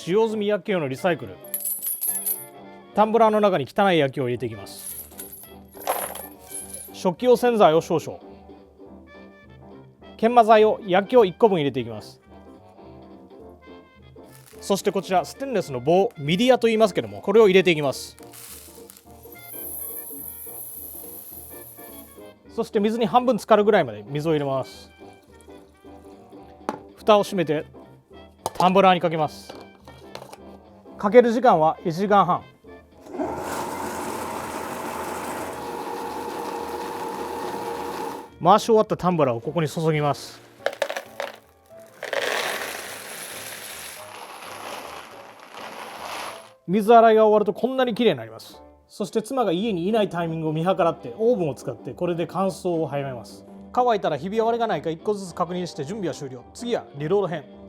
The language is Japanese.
使用済み薬器用のリサイクル。タンブラーの中に汚い薬器を入れていきます。食器用洗剤を少々、研磨剤を薬器を1個分入れていきます。そしてこちらステンレスの棒、ミディアと言いますけども、これを入れていきます。そして水に半分浸かるぐらいまで水を入れます。蓋を閉めてタンブラーにかけます。かける時間は1時間半。回し終わったタンブラーをここに注ぎます。水洗いが終わるとこんなに綺麗になります。そして妻が家にいないタイミングを見計らってオーブンを使ってこれで乾燥を早めます。乾いたらひび割れがないか1個ずつ確認して準備は終了。次はリロード編。